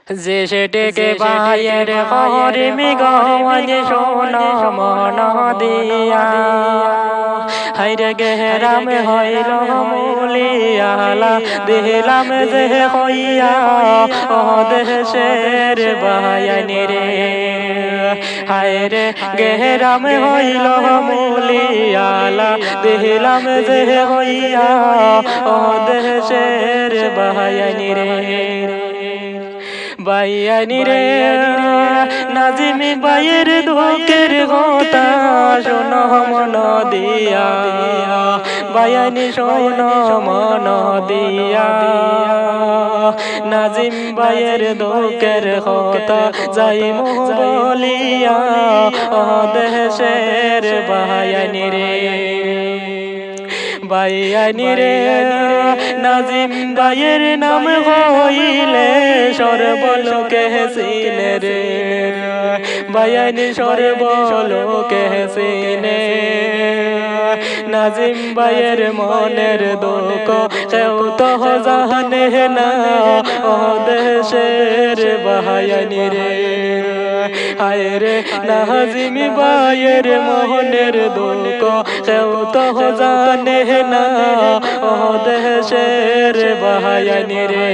যে সেটেকে বাইয়ের হরে মিগওয়াজ সোনা মন দিয়া হাইরে গেহরাম হইল মুলিয়ালা দিলাম যে হইয়া ও দেশের বায়ানি রে হাইরে গেহরাম হইল মুলিয়ালা দিলাম যে হইয়া ও দেশের বায়ানি রে বাইয়ানি রে নাজিমি বাইয়ের দুঃখের কথা শোনো মন দিয়া বাইয়ানি শোনো মন দিয়া নাজিম বাইয়ের দুঃখের কথা যাই মোহ বলিয়া ও দেশের বাইয়ানি রে বাইয়ানি রে নাজিম বাইয়ের নাম হইলে সর্বলোকে সিনে রে বাইয়ানি সর্বলোকে সিনে নাজিম বাইয়ের মনের দুঃখ কেউ তো জানে না ও দেশের বাইয়ানি রে হায় রে নাজিম বাইয়ের মনের দুঃখ কেউ তো জানে না ও দেশের বাইয়ানি রে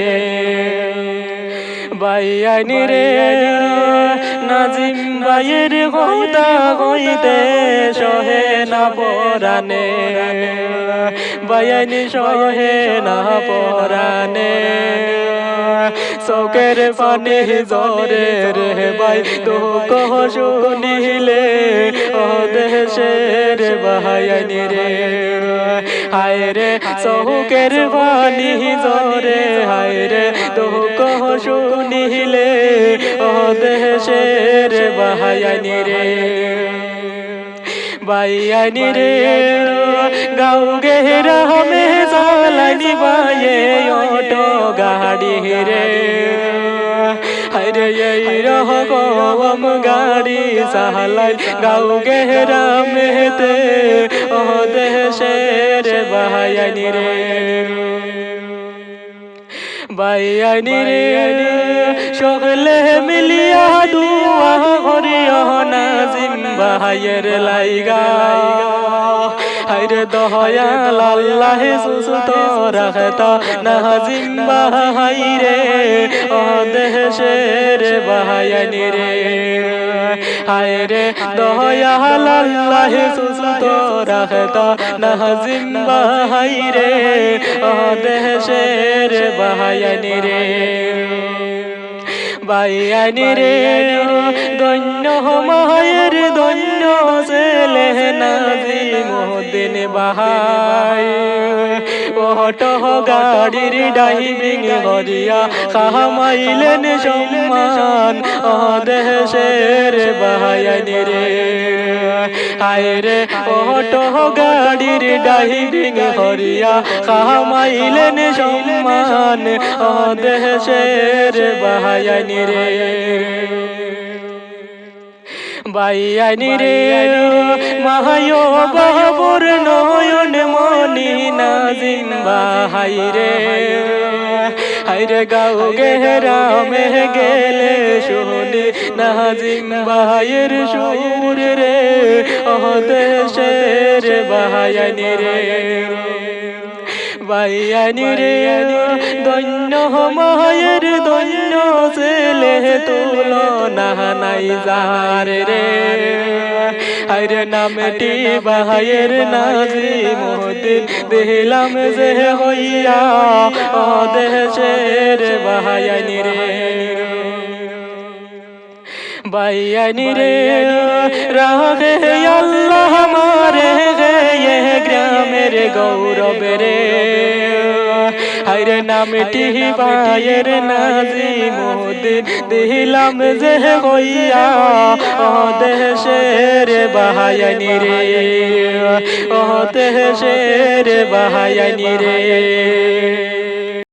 বাইয়ানি রে নাজিম বাইয়ের কথা কইতে সহে না পরানে বাইয়ানি সহে না পরানে চোখের পানি জরে রে বাই দুঃখ শুনিলে ও দেশের বাইয়ানি রে হায় রে চোখের পানি জরে হায় রে দুঃখ শুনিলে ও দেশের বাইয়ানি রে বাইয়ানি রে গাও গেরা মে চালানি বাইয়ে অটো গাড়ি রে হায়রে এই রকম গাড়ি চালাই গাও গেরা মেতে ও দেশের বাইয়ানি রে বাইয়ানি রে সকলে মিলিয়া দুয়া করিও নাজিম বাইয়ের লাইগা হায়রে দয়াল আল্লাহ সুস্থ রাখতা নাজিম বাইরে ও দেশের বাইয়ানি রে হায়রে দয়াল আল্লাহ সুস্থ রাখতা নাজিম বাইরে ও দেশের বাইয়ানি রে বাইয়ানি রে ধন্য মায়ের ধন্য ছেলে নাজিমউদ্দিন বাহাই অটো গাড়ির ড্রাইভিং করিয়া কামাইলেন সম্মান ও দেশের বাইয়ানি রে হায় রে অটো গাড়ির ড্রাইভিং করিয়া কামাইলেন সম্মান ও দেশের বাইয়ানি রে বাইয়ানি রে মাহায়ো বাবুর নয়ন মনি নাজিম বাহাই রে হায়রে গাও গেরা মে গেলে শুনি নাজিম বাহাইয়ের সুর রে ও দেশের বাইয়ানি রে বাইয়ানি রে ধন্য মায়ের ধন্য ছেলে তুলনা নাই যার রে হায়রে নামটি বাইয়ের নাজিমউদ্দিন দিলাম যে হইয়া ও দেশের বাইয়ানি রে বাইয়ানি রে রাহে আল্লাহ মারে গে গ্রামের গৌরব রে হায়রে নামটি বাইয়ের নাজিমউদ্দিন দিলাম যে হইয়া ও দেশের বাইয়ানি রে ও দেশের বাইয়ানি রে